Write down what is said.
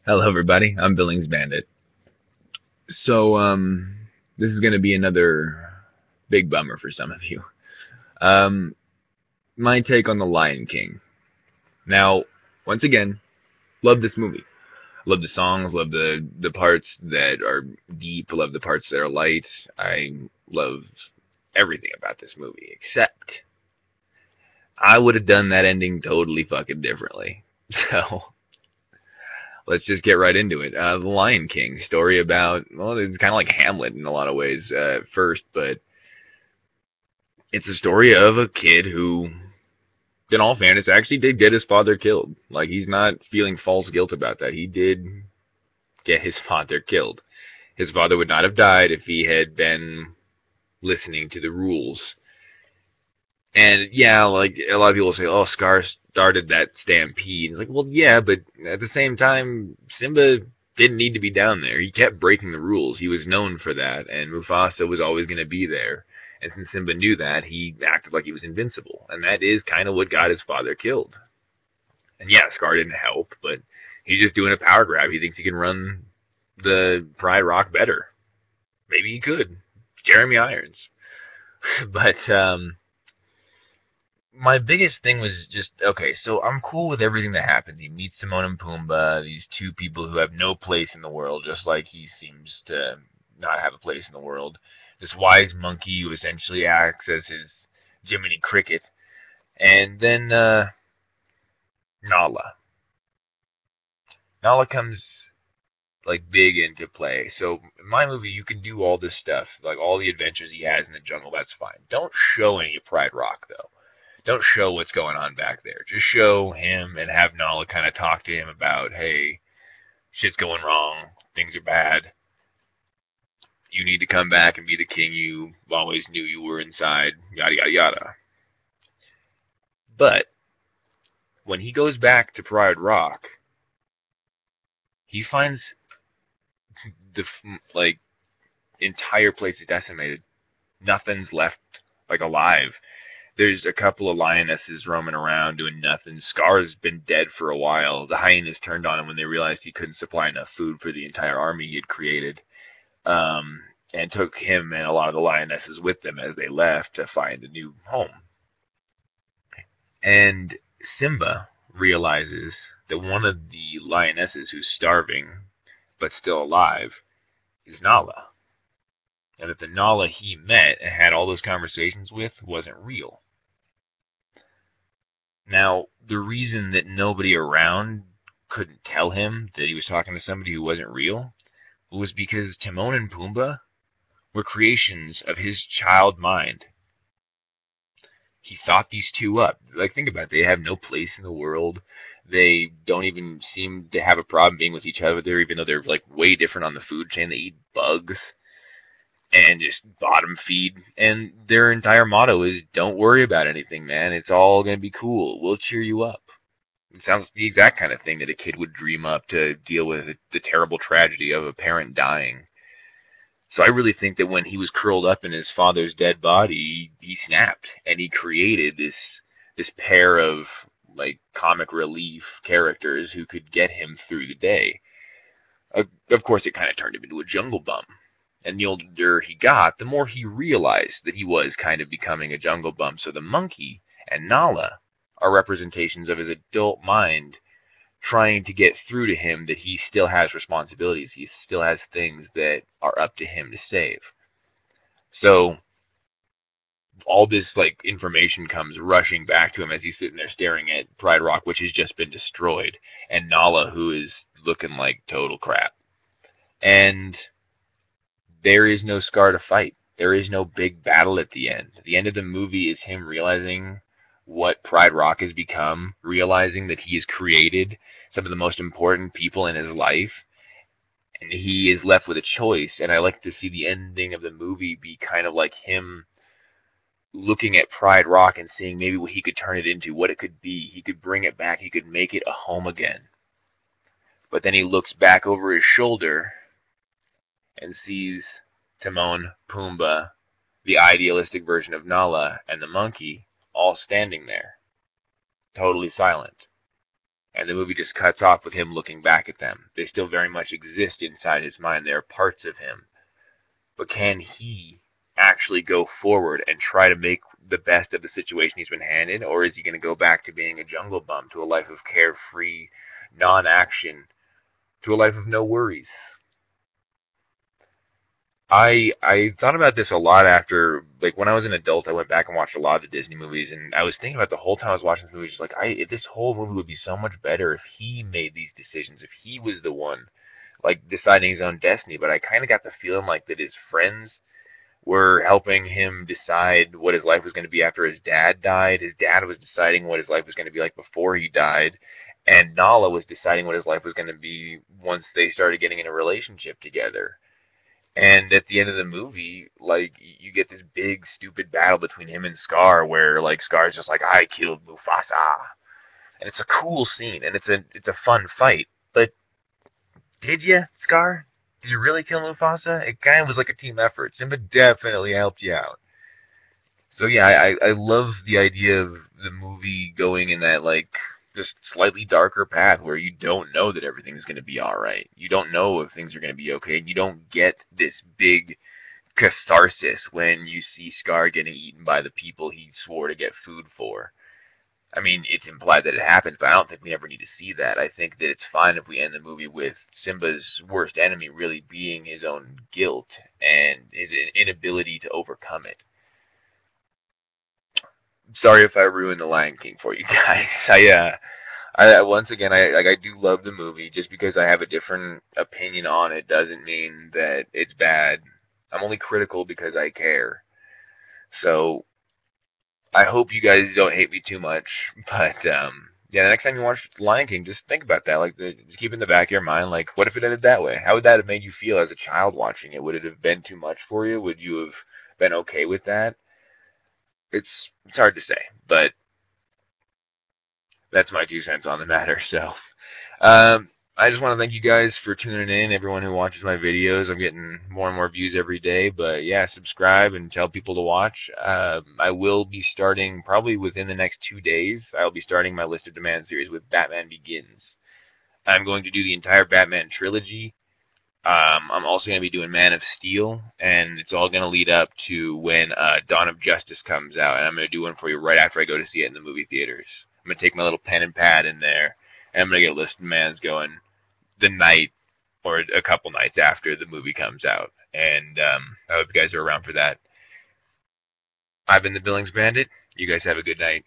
Hello, everybody. I'm Billings Bandit. So, this is going to be another big bummer for some of you. Um, my take on The Lion King. Now, once again, love this movie. Love the songs. Love the parts that are deep. Love the parts that are light. I love everything about this movie, except I would have done that ending totally fucking differently. So, let's just get right into it. The Lion King story about, well, it's kind of like Hamlet in a lot of ways at first, but it's a story of a kid who, in all fairness, actually did get his father killed. Like, he's not feeling false guilt about that. He did get his father killed. His father would not have died if he had been listening to the rules. And yeah, like a lot of people say, oh, Scar started that stampede. It's like, well, yeah, but at the same time, Simba didn't need to be down there. He kept breaking the rules. He was known for that, and Mufasa was always going to be there. And since Simba knew that, he acted like he was invincible. And that is kind of what got his father killed. And yeah, Scar didn't help, but he's just doing a power grab. He thinks he can run the Pride Rock better. Maybe he could. Jeremy Irons. But my biggest thing was just okay. So I'm cool with everything that happens. He meets Timon and Pumbaa, these two people who have no place in the world, just like he seems to not have a place in the world. This wise monkey who essentially acts as his Jiminy Cricket, and then Nala. Nala comes like big into play. So in my movie, you can do all this stuff, like all the adventures he has in the jungle. That's fine. Don't show any of Pride Rock though. Don't show what's going on back there. Just show him and have Nala kind of talk to him about, hey, shit's going wrong, things are bad. You need to come back and be the king you always knew you were inside. Yada yada yada. But when he goes back to Pride Rock, he finds the like entire place is decimated. Nothing's left like alive. There's a couple of lionesses roaming around doing nothing. Scar's been dead for a while. The hyenas turned on him when they realized he couldn't supply enough food for the entire army he had created, and took him and a lot of the lionesses with them as they left to find a new home. And Simba realizes that one of the lionesses who's starving but still alive is Nala, and that the Nala he met and had all those conversations with wasn't real. Now, the reason that nobody around couldn't tell him that he was talking to somebody who wasn't real was because Timon and Pumbaa were creations of his child mind. He thought these two up. Like, think about it. They have no place in the world. They don't even seem to have a problem being with each other, even though they're like way different on the food chain. They eat bugs and just bottom feed. And their entire motto is, "Don't worry about anything, man. It's all gonna be cool. We'll cheer you up." It sounds like the exact kind of thing that a kid would dream up to deal with the terrible tragedy of a parent dying. So I really think that when he was curled up in his father's dead body, he snapped and he created this pair of like comic relief characters who could get him through the day. Of course, it kind of turned him into a jungle bum. And the older he got, the more he realized that he was kind of becoming a jungle bum. So the monkey and Nala are representations of his adult mind trying to get through to him that he still has responsibilities. He still has things that are up to him to save. So all this like information comes rushing back to him as he's sitting there staring at Pride Rock, which has just been destroyed, and Nala, who is looking like total crap. And there is no Scar to fight. There is no big battle at the end. The end of the movie is him realizing what Pride Rock has become, realizing that he has created some of the most important people in his life, and he is left with a choice. And I like to see the ending of the movie be kind of like him looking at Pride Rock and seeing maybe what he could turn it into, what it could be. He could bring it back, he could make it a home again. But then he looks back over his shoulder and sees Timon, Pumbaa, the idealistic version of Nala, and the monkey all standing there, totally silent. And the movie just cuts off with him looking back at them. They still very much exist inside his mind. They are parts of him. But can he actually go forward and try to make the best of the situation he's been handed, or is he going to go back to being a jungle bum, to a life of carefree non-action, to a life of no worries? I thought about this a lot after, like, when I was an adult. I went back and watched a lot of the Disney movies, and I was thinking about the whole time I was watching this movie, just like, this whole movie would be so much better if he made these decisions, if he was the one, like, deciding his own destiny. But I kind of got the feeling like that his friends were helping him decide what his life was going to be after his dad died. His dad was deciding what his life was going to be like before he died, and Nala was deciding what his life was going to be once they started getting in a relationship together. And at the end of the movie, like, you get this big, stupid battle between him and Scar, where, like, Scar's just like, I killed Mufasa. And it's a cool scene, and it's a fun fight. But did you, Scar? Did you really kill Mufasa? It kind of was like a team effort. Simba definitely helped you out. So yeah, I love the idea of the movie going in that, like, just slightly darker path where you don't know that everything's going to be all right. You don't know if things are going to be okay. You don't get this big catharsis when you see Scar getting eaten by the people he swore to get food for. I mean, it's implied that it happens, but I don't think we ever need to see that. I think that it's fine if we end the movie with Simba's worst enemy really being his own guilt and his inability to overcome it. Sorry if I ruined the Lion King for you guys. I once again, I do love the movie. Just because I have a different opinion on it doesn't mean that it's bad. I'm only critical because I care. So I hope you guys don't hate me too much. But yeah, the next time you watch Lion King, just think about that. Like, just keep in the back of your mind, like, what if it ended that way? How would that have made you feel as a child watching it? Would it have been too much for you? Would you have been okay with that? It's hard to say, but that's my 2 cents on the matter. So, I just want to thank you guys for tuning in. Everyone who watches my videos, I'm getting more and more views every day. But yeah, subscribe and tell people to watch. I will be starting probably within the next 2 days. I'll be starting my List of Demand series with Batman Begins. I'm going to do the entire Batman trilogy. I'm also going to be doing Man of Steel, and it's all going to lead up to when Dawn of Justice comes out, and I'm going to do one for you right after I go to see it in the movie theaters. I'm going to take my little pen and pad in there, and I'm going to get a list of demands going the night or a couple nights after the movie comes out, and I hope you guys are around for that. I've been the Billings Bandit. You guys have a good night.